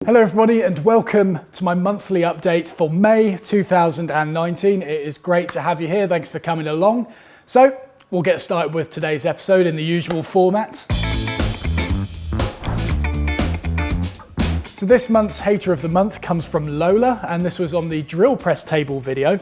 Hello everybody and welcome to my monthly update for May 2019. It is great to have you here. Thanks for coming along. So we'll get started with today's episode in the usual format. So this month's Hater of the Month comes from Lola, and this was on the drill press table video.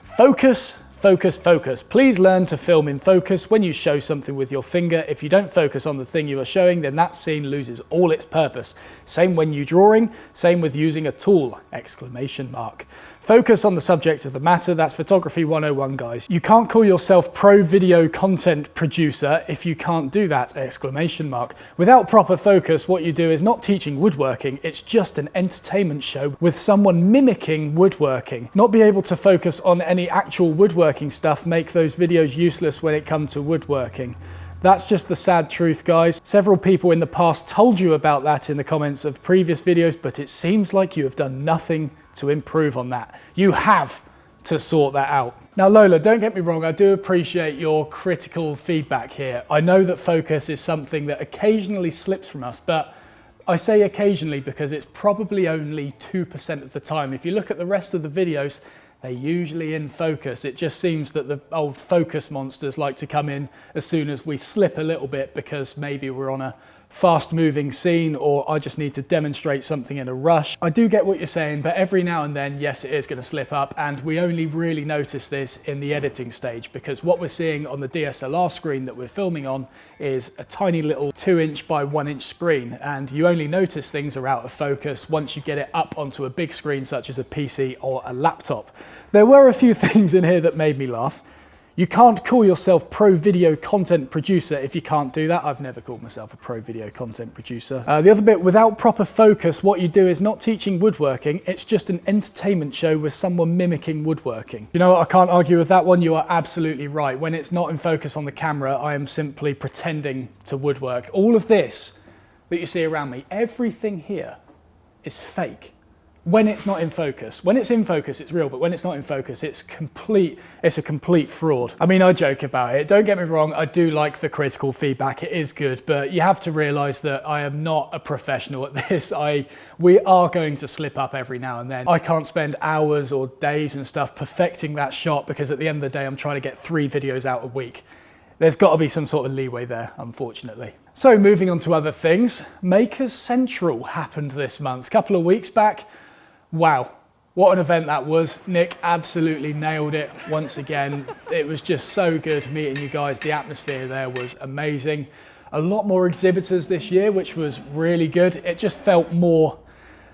Focus, focus, focus. Please learn to film in focus when you show something with your finger. If you don't focus on the thing you are showing, then that scene loses all its purpose. Same when you're drawing, same with using a tool, exclamation mark. Focus on the subject of the matter. That's photography 101, guys. You can't call yourself pro video content producer if you can't do that, exclamation mark. Without proper focus, what you do is not teaching woodworking, it's just an entertainment show with someone mimicking woodworking. Not be able to focus on any actual woodworking stuff make those videos useless when it comes to woodworking. That's just the sad truth, guys. Several people in the past told you about that in the comments of previous videos, but it seems like you have done nothing to improve on that. You have to sort that out. Now Lola, don't get me wrong, I do appreciate your critical feedback here. I know that focus is something that occasionally slips from us, but I say occasionally because it's probably only 2% of the time. If you look at the rest of the videos, they're usually in focus. It just seems that the old focus monsters like to come in as soon as we slip a little bit because maybe we're on a fast moving scene or I just need to demonstrate something in a rush. I do get what you're saying, but every now and then, yes, it is going to slip up, and we only really notice this in the editing stage because what we're seeing on the DSLR screen that we're filming on is a tiny little 2" by 1" screen, and you only notice things are out of focus once you get it up onto a big screen such as a PC or a laptop. There were a few things in here that made me laugh. You can't call yourself pro video content producer if you can't do that. I've never called myself a pro video content producer. The other bit, without proper focus, what you do is not teaching woodworking, it's just an entertainment show with someone mimicking woodworking. You know what, I can't argue with that one, you are absolutely right. When it's not in focus on the camera, I am simply pretending to woodwork. All of this that you see around me, everything here is fake. When it's not in focus. When it's in focus, it's real, but when it's not in focus, it's a complete fraud. I mean, I joke about it. Don't get me wrong, I do like the critical feedback. It is good, but you have to realize that I am not a professional at this. We are going to slip up every now and then. I can't spend hours or days and stuff perfecting that shot because at the end of the day, I'm trying to get 3 videos out a week. There's got to be some sort of leeway there, unfortunately. So moving on to other things, Makers Central happened this month, a couple of weeks back. Wow, what an event that was. Nick absolutely nailed it once again. It was just so good meeting you guys. The atmosphere there was amazing. A lot more exhibitors this year, which was really good. It just felt more,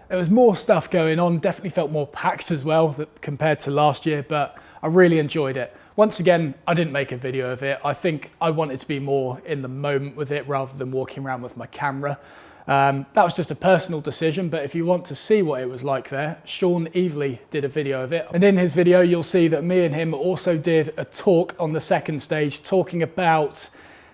there was more stuff going on. Definitely felt more packed as well compared to last year, but I really enjoyed it. Once again, I didn't make a video of it. I think I wanted to be more in the moment with it rather than walking around with my camera. That was just a personal decision, but if you want to see what it was like there, Sean Evely did a video of it. And in his video, you'll see that me and him also did a talk on the second stage, talking about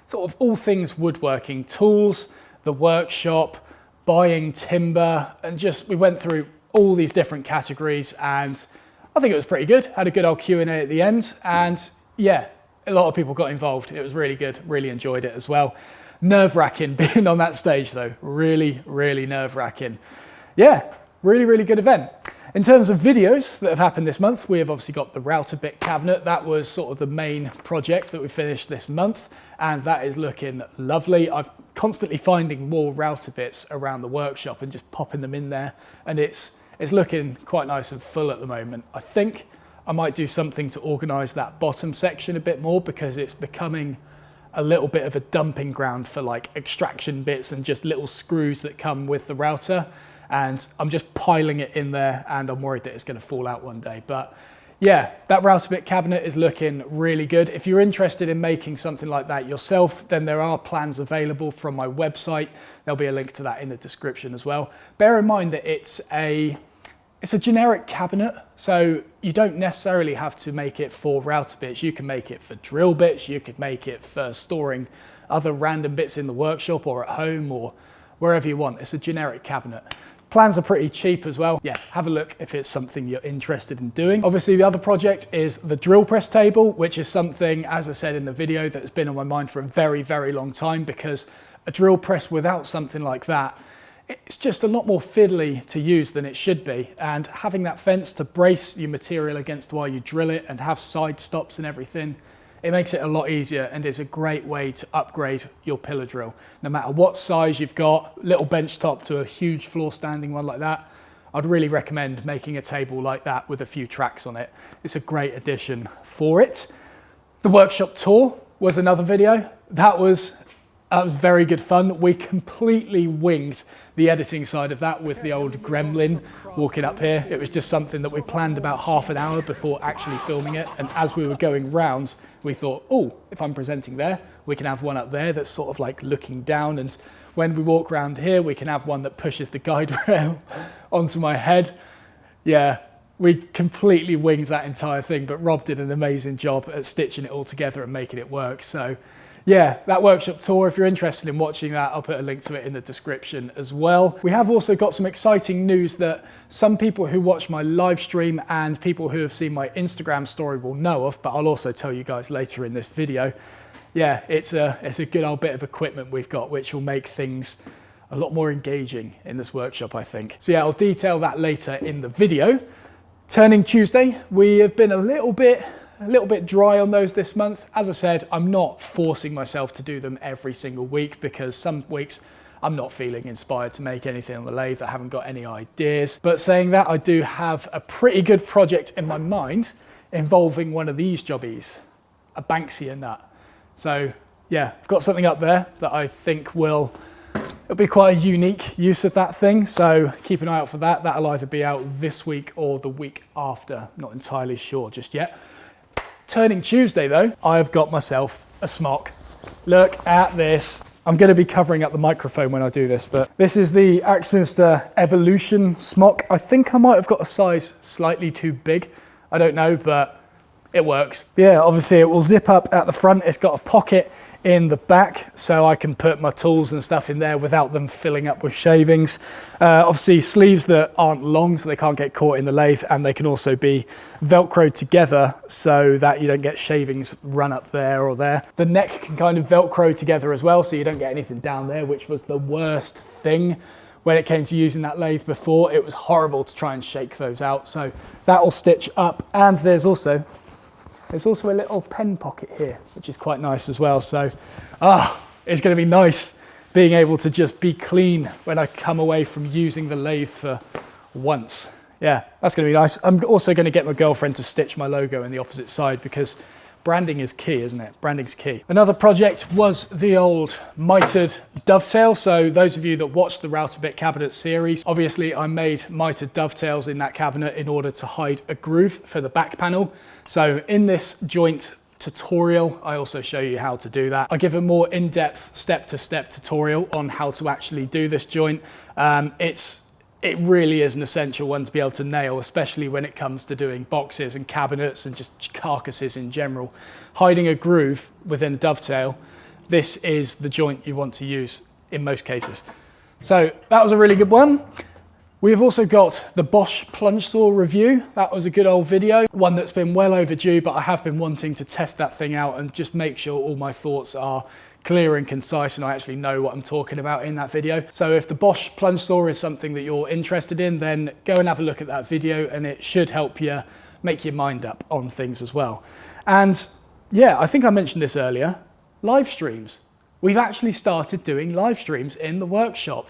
sort of all things woodworking, tools, the workshop, buying timber, and just, we went through all these different categories, and I think it was pretty good. Had a good old Q&A at the end, and yeah, a lot of people got involved. It was really good, really enjoyed it as well. Nerve-wracking being on that stage though, really, really nerve-wracking. Yeah, really, really good event. In terms of videos that have happened this month, we have obviously got the router bit cabinet. That was sort of the main project that we finished this month, and that is looking lovely. I'm constantly finding more router bits around the workshop and just popping them in there, and it's looking quite nice and full at the moment. I think I might do something to organise that bottom section a bit more because it's becoming a little bit of a dumping ground for like extraction bits and just little screws that come with the router, and I'm just piling it in there and I'm worried that it's going to fall out one day. But yeah, that router bit cabinet is looking really good. If you're interested in making something like that yourself, then there are plans available from my website. There'll be a link to that in the description as well. Bear in mind that it's a generic cabinet, so you don't necessarily have to make it for router bits. You can make it for drill bits, you could make it for storing other random bits in the workshop or at home or wherever you want. It's a generic cabinet. Plans are pretty cheap as well. Yeah, have a look if it's something you're interested in doing. Obviously, the other project is the drill press table, which is something, as I said in the video, that's been on my mind for a very, very long time, because a drill press without something like that it's just a lot more fiddly to use than it should be. And having that fence to brace your material against while you drill it and have side stops and everything, it makes it a lot easier and is a great way to upgrade your pillar drill. No matter what size you've got, little bench top to a huge floor standing one like that, I'd really recommend making a table like that with a few tracks on it. It's a great addition for it. The workshop tour was another video. That was very good fun. We completely winged the editing side of that with the old gremlin walking up here. It was just something that we planned about half an hour before actually filming it. And as we were going round, we thought, oh, if I'm presenting there, we can have one up there that's sort of like looking down. And when we walk around here, we can have one that pushes the guide rail onto my head. Yeah, we completely winged that entire thing, but Rob did an amazing job at stitching it all together and making it work. So yeah, that workshop tour, if you're interested in watching that, I'll put a link to it in the description as well. We have also got some exciting news that some people who watch my live stream and people who have seen my Instagram story will know of, but I'll also tell you guys later in this video. Yeah, it's a good old bit of equipment we've got, which will make things a lot more engaging in this workshop, I think. So yeah, I'll detail that later in the video. Turning Tuesday, we have been a little bit dry on those this month. As I said, I'm not forcing myself to do them every single week because some weeks I'm not feeling inspired to make anything on the lathe. I haven't got any ideas. But saying that, I do have a pretty good project in my mind involving one of these jobbies, a Banksia nut. So yeah, I've got something up there that I think it'll be quite a unique use of that thing. So keep an eye out for that. That'll either be out this week or the week after. Not entirely sure just yet. Turning Tuesday though, I've got myself a Smock. Look at this. I'm going to be covering up the microphone when I do this, but this is the Axminster Evolution Smock. I think I might have got a size slightly too big. I don't know, but it works. Yeah, obviously it will zip up at the front. It's got a pocket in the back so I can put my tools and stuff in there without them filling up with shavings. Obviously sleeves that aren't long so they can't get caught in the lathe, and they can also be velcroed together so that you don't get shavings run up there or there. The neck can kind of velcro together as well so you don't get anything down there, which was the worst thing when it came to using that lathe before. It was horrible to try and shake those out, so that will stitch up. And there's also a little pen pocket here, which is quite nice as well. So, it's going to be nice being able to just be clean when I come away from using the lathe for once. Yeah, that's going to be nice. I'm also going to get my girlfriend to stitch my logo in the opposite side because branding is key, isn't it? Branding's key. Another project was the old Mitered Dovetail. So those of you that watched the Rycotewood cabinet series, obviously I made mitered dovetails in that cabinet in order to hide a groove for the back panel. So in this joint tutorial, I also show you how to do that. I give a more in-depth step-to-step tutorial on how to actually do this joint. It really is an essential one to be able to nail, especially when it comes to doing boxes and cabinets and just carcasses in general. Hiding a groove within a dovetail, this is the joint you want to use in most cases. So that was a really good one. We've also got the Bosch plunge saw review. That was a good old video, one that's been well overdue, but I have been wanting to test that thing out and just make sure all my thoughts are clear and concise and I actually know what I'm talking about in that video. So if the Bosch plunge saw is something that you're interested in, then go and have a look at that video and it should help you make your mind up on things as well. And yeah, I think I mentioned this earlier, live streams. We've actually started doing live streams in the workshop.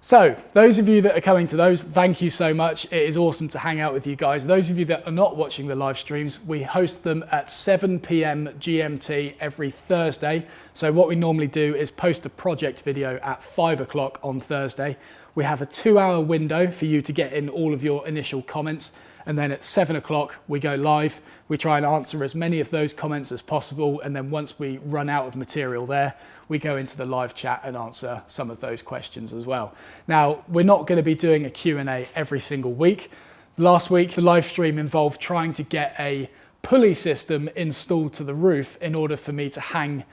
So those of you that are coming to those, thank you so much. It is awesome to hang out with you guys. Those of you that are not watching the live streams, we host them at 7 p.m. GMT every Thursday. So what we normally do is post a project video at 5 o'clock on Thursday. We have a 2-hour window for you to get in all of your initial comments. And then at 7 o'clock, we go live. We try and answer as many of those comments as possible. And then once we run out of material there, we go into the live chat and answer some of those questions as well. Now, we're not going to be doing a Q&A every single week. Last week, the live stream involved trying to get a pulley system installed to the roof in order for me to hang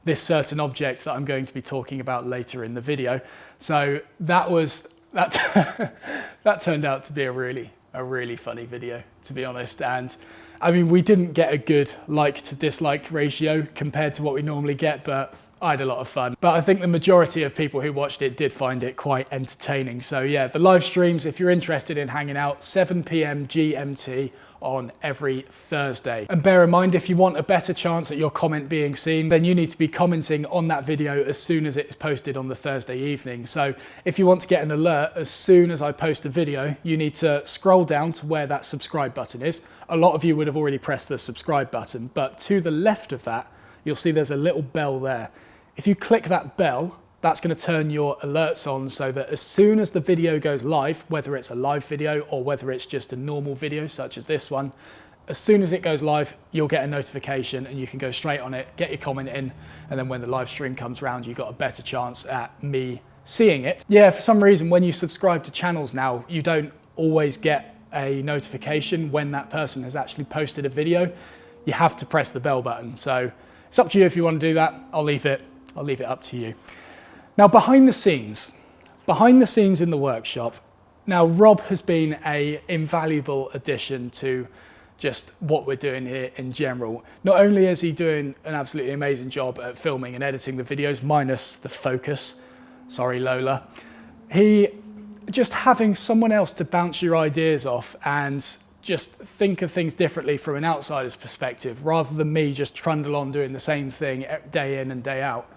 this certain object that I'm going to be talking about later in the video. So that turned out to be a really funny video, to be honest. And I mean, we didn't get a good like to dislike ratio compared to what we normally get, but I had a lot of fun, but I think the majority of people who watched it did find it quite entertaining. So yeah, the live streams, if you're interested in hanging out, 7 p.m. GMT on every Thursday. And bear in mind, if you want a better chance at your comment being seen, then you need to be commenting on that video as soon as it's posted on the Thursday evening. So if you want to get an alert as soon as I post a video, you need to scroll down to where that subscribe button is. A lot of you would have already pressed the subscribe button, but to the left of that, you'll see there's a little bell there. If you click that bell, that's going to turn your alerts on so that as soon as the video goes live, whether it's a live video or whether it's just a normal video such as this one, as soon as it goes live, you'll get a notification and you can go straight on it, get your comment in, and then when the live stream comes around, you've got a better chance at me seeing it. Yeah, for some reason, when you subscribe to channels now, you don't always get a notification when that person has actually posted a video. You have to press the bell button. So it's up to you if you want to do that. I'll leave it up to you. Now, behind the scenes in the workshop, now Rob has been an invaluable addition to just what we're doing here in general. Not only is he doing an absolutely amazing job at filming and editing the videos, minus the focus, sorry Lola, he just having someone else to bounce your ideas off and just think of things differently from an outsider's perspective, rather than me just trundle on doing the same thing day in and day out.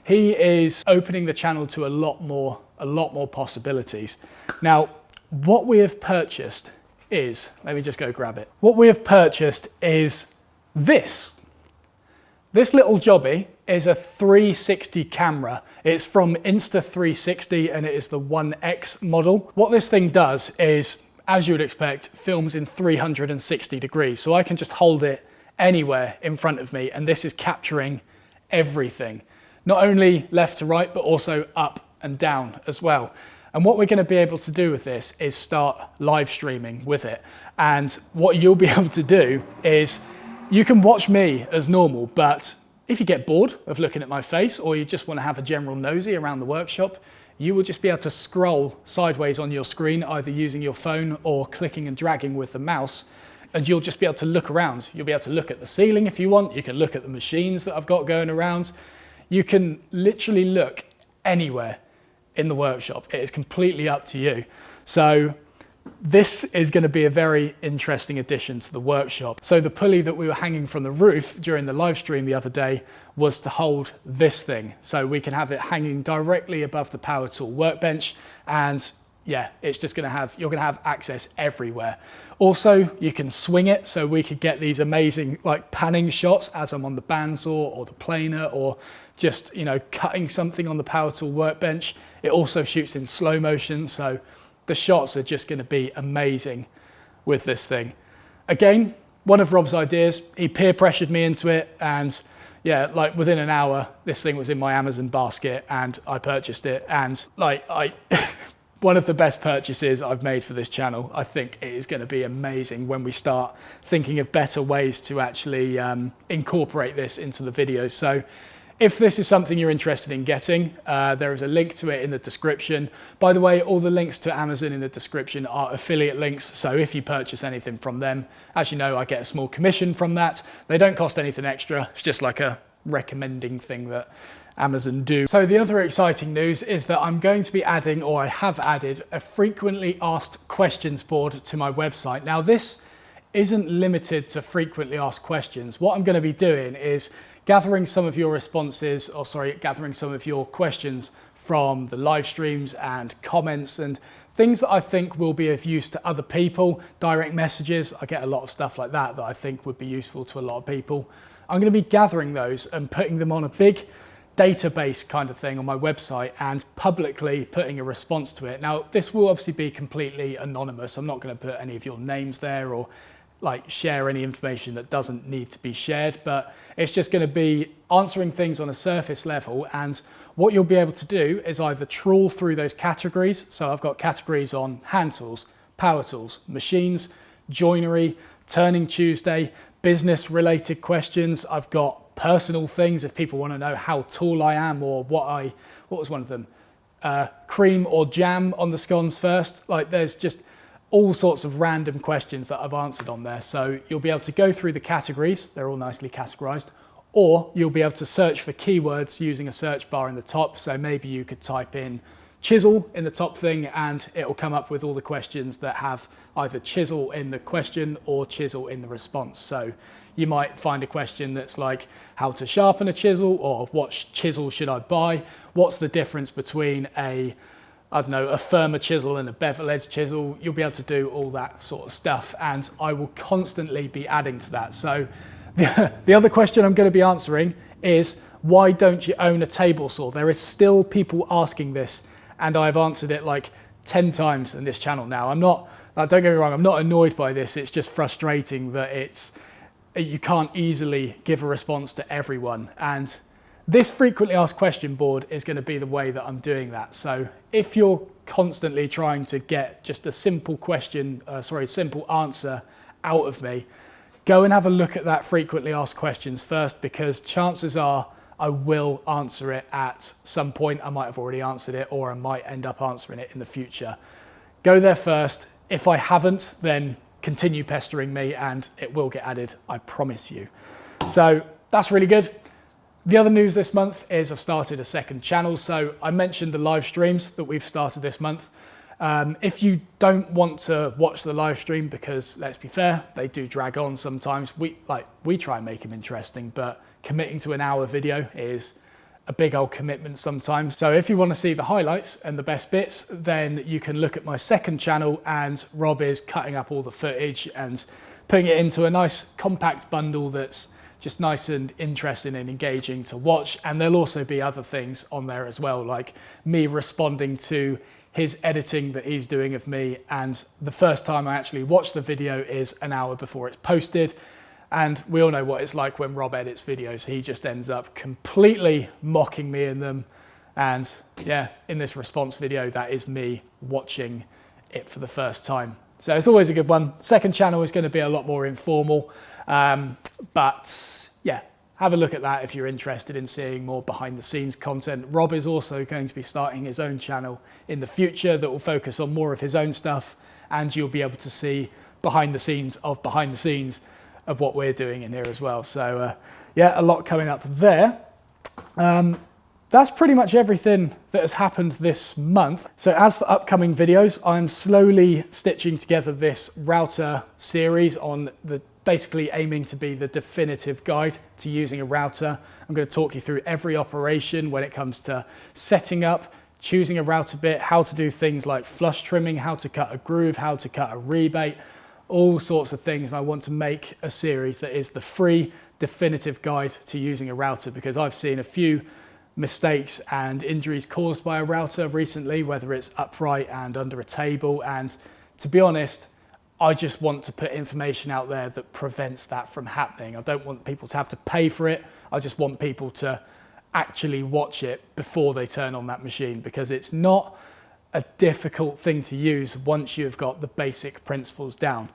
He is opening the channel to a lot more possibilities. Now, what we have purchased is, let me just go grab it. What we have purchased is this. This little jobby is a 360 camera. It's from Insta360 and it is the 1X model. What this thing does is, as you would expect, films in 360 degrees. So I can just hold it anywhere in front of me and this is capturing everything. Not only left to right, but also up and down as well. And what we're going to be able to do with this is start live streaming with it. And what you'll be able to do is you can watch me as normal, but if you get bored of looking at my face or you just want to have a general nosy around the workshop, you will just be able to scroll sideways on your screen, either using your phone or clicking and dragging with the mouse. And you'll just be able to look around. You'll be able to look at the ceiling if you want. You can look at the machines that I've got going around. You can literally look anywhere in the workshop. It is completely up to you. So this is going to be a very interesting addition to the workshop. So the pulley that we were hanging from the roof during the live stream the other day was to hold this thing. So we can have it hanging directly above the power tool workbench. And yeah, it's just going to have, you're going to have access everywhere. Also, you can swing it, so we could get these amazing like panning shots as I'm on the bandsaw or the planer or just, you know, cutting something on the power tool workbench. It also shoots in slow motion, so the shots are just going to be amazing with this thing. Again, one of Rob's ideas, he peer pressured me into it, and yeah, like within an hour, this thing was in my Amazon basket and I purchased it. And like one of the best purchases I've made for this channel. I think it is going to be amazing when we start thinking of better ways to actually incorporate this into the videos. So if this is something you're interested in getting, there is a link to it in the description. By the way, all the links to Amazon in the description are affiliate links. So if you purchase anything from them, as you know, I get a small commission from that. They don't cost anything extra. It's just like a recommending thing that Amazon do. So the other exciting news is that I'm going to be adding, or I have added, a frequently asked questions board to my website. Now this isn't limited to frequently asked questions. What I'm going to be doing is gathering some of your responses, or sorry, gathering some of your questions from the live streams and comments and things that I think will be of use to other people, direct messages. I get a lot of stuff like that that I think would be useful to a lot of people. I'm going to be gathering those and putting them on a big database kind of thing on my website and publicly putting a response to it. Now, this will obviously be completely anonymous. I'm not going to put any of your names there or like share any information that doesn't need to be shared, but it's just going to be answering things on a surface level. And what you'll be able to do is either trawl through those categories. So I've got categories on hand tools, power tools, machines, joinery, Turning Tuesday, business related questions. I've got personal things if people want to know how tall I am or what was one of them? Cream or jam on the scones first. Like there's just all sorts of random questions that I've answered on there. So you'll be able to go through the categories. They're all nicely categorized. or you'll be able to search for keywords using a search bar in the top. So maybe you could type in chisel in the top thing and it will come up with all the questions that have either chisel in the question or chisel in the response. So you might find a question that's like how to sharpen a chisel, or what chisel should I buy? What's the difference between a firmer chisel and a bevel edge chisel? You'll be able to do all that sort of stuff, and I will constantly be adding to that. So the other question I'm going to be answering is, why don't you own a table saw? There is still people asking this, and I've answered it like 10 times in this channel now. Don't get me wrong, I'm not annoyed by this. It's just frustrating that you can't easily give a response to everyone. And this frequently asked question board is going to be the way that I'm doing that. So if you're constantly trying to get just a simple simple answer out of me, go and have a look at that frequently asked questions first, because chances are I will answer it at some point. I might have already answered it, or I might end up answering it in the future. Go there first. If I haven't, then continue pestering me and it will get added, I promise you. So that's really good. The other news this month is I've started a second channel. So I mentioned the live streams that we've started this month. If you don't want to watch the live stream, because let's be fair, they do drag on sometimes. We try and make them interesting, but committing to an hour video is a big old commitment sometimes. So if you want to see the highlights and the best bits, then you can look at my second channel, and Rob is cutting up all the footage and putting it into a nice compact bundle that's just nice and interesting and engaging to watch. And there'll also be other things on there as well, like me responding to his editing that he's doing of me. And the first time I actually watch the video is an hour before it's posted. And we all know what it's like when Rob edits videos. He just ends up completely mocking me in them. And yeah, in this response video, that is me watching it for the first time. So it's always a good one. Second channel is going to be a lot more informal. But yeah, have a look at that if you're interested in seeing more behind the scenes content. Rob is also going to be starting his own channel in the future that will focus on more of his own stuff. And you'll be able to see behind the scenes of what we're doing in here as well. So yeah, a lot coming up there. That's pretty much everything that has happened this month. So as for upcoming videos, I'm slowly stitching together this router series on basically aiming to be the definitive guide to using a router. I'm going to talk you through every operation when it comes to setting up, choosing a router bit, how to do things like flush trimming, how to cut a groove, how to cut a rebate, all sorts of things. I want to make a series that is the free definitive guide to using a router, because I've seen a few mistakes and injuries caused by a router recently, whether it's upright and under a table. And to be honest, I just want to put information out there that prevents that from happening. I don't want people to have to pay for it. I just want people to actually watch it before they turn on that machine, because it's not a difficult thing to use once you've got the basic principles down.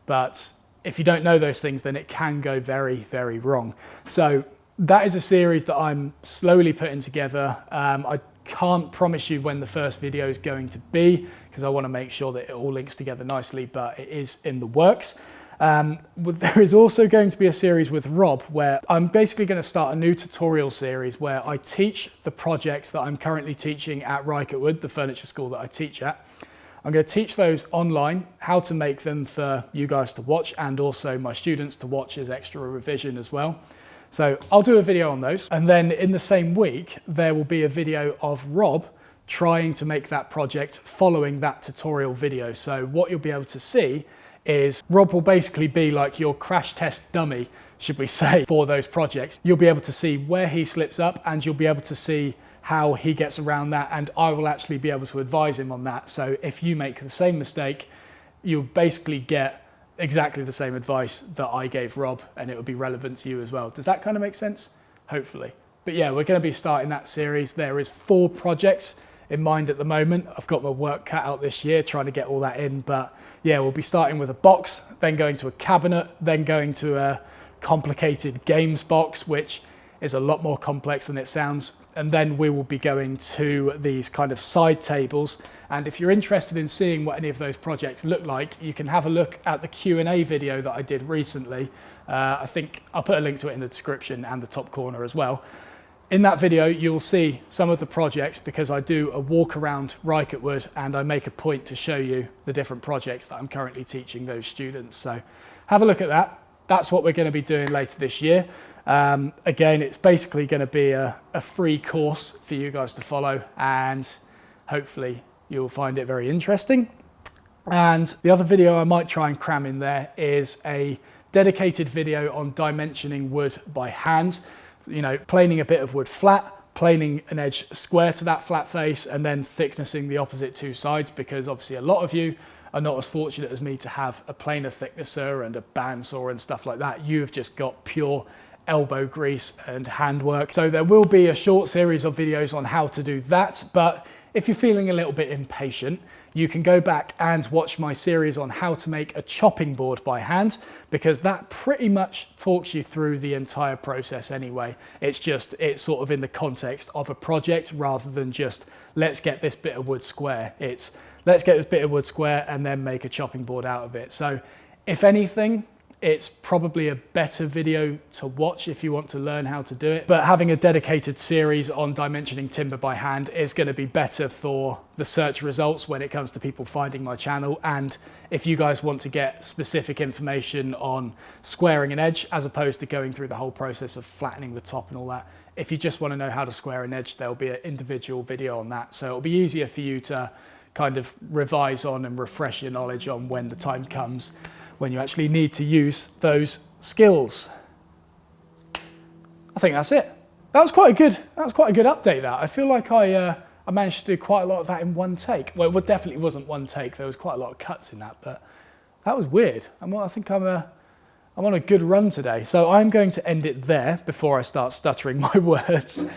But if you don't know those things, then it can go very, very wrong. So that is a series that I'm slowly putting together. I can't promise you when the first video is going to be, because I want to make sure that it all links together nicely, but it is in the works. There is also going to be a series with Rob where I'm basically going to start a new tutorial series where I teach the projects that I'm currently teaching at Rycotewood, the furniture school that I teach at. I'm going to teach those online, how to make them for you guys to watch, and also my students to watch as extra revision as well. So I'll do a video on those. And then in the same week, there will be a video of Rob trying to make that project following that tutorial video. So what you'll be able to see is Rob will basically be like your crash test dummy, should we say, for those projects. You'll be able to see where he slips up, and you'll be able to see how he gets around that, and I will actually be able to advise him on that. So if you make the same mistake, you'll basically get exactly the same advice that I gave Rob, and it will be relevant to you as well. Does that kind of make sense? Hopefully. But yeah, we're going to be starting that series. There is 4 projects in mind at the moment. I've got my work cut out this year trying to get all that in, but yeah, we'll be starting with a box, then going to a cabinet, then going to a complicated games box, which is a lot more complex than it sounds. and then we will be going to these kind of side tables. And if you're interested in seeing what any of those projects look like, you can have a look at the Q&A video that I did recently. I think I'll put a link to it in the description and the top corner as well. In that video, you'll see some of the projects because I do a walk around Rycotewood and I make a point to show you the different projects that I'm currently teaching those students. So have a look at that. That's what we're going to be doing later this year. Again, it's basically going to be a free course for you guys to follow, and hopefully you'll find it very interesting. And the other video I might try and cram in there is a dedicated video on dimensioning wood by hand. You know, planing a bit of wood flat, planing an edge square to that flat face, and then thicknessing the opposite two sides, because obviously a lot of you are not as fortunate as me to have a planer thicknesser and a bandsaw and stuff like that. You've just got pure elbow grease and handwork. So there will be a short series of videos on how to do that, but if you're feeling a little bit impatient, you can go back and watch my series on how to make a chopping board by hand, because that pretty much talks you through the entire process anyway. It's sort of in the context of a project rather than just let's get this bit of wood square. It's let's get this bit of wood square and then make a chopping board out of it. So if anything, it's probably a better video to watch if you want to learn how to do it. But having a dedicated series on dimensioning timber by hand is going to be better for the search results when it comes to people finding my channel. And if you guys want to get specific information on squaring an edge, as opposed to going through the whole process of flattening the top and all that, if you just want to know how to square an edge, there'll be an individual video on that. So it'll be easier for you to kind of revise on and refresh your knowledge on when the time comes when you actually need to use those skills. I think that's it. That was quite a good update. That I feel like I managed to do quite a lot of that in one take. Well, it definitely wasn't one take. There was quite a lot of cuts in that, but that was weird. I think I'm on a good run today. So I'm going to end it there before I start stuttering my words.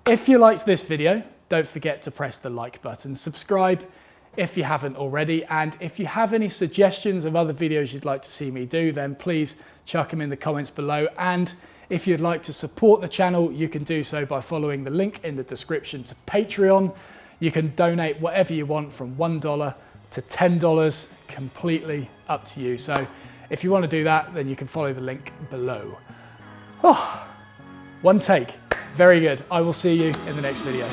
If you liked this video, don't forget to press the like button, subscribe if you haven't already, and if you have any suggestions of other videos you'd like to see me do, then please chuck them in the comments below. And if you'd like to support the channel, you can do so by following the link in the description to Patreon. You can donate whatever you want from $1 to $10, completely up to you. So if you want to do that, then you can follow the link below. Oh, one take, very good. I will see you in the next video.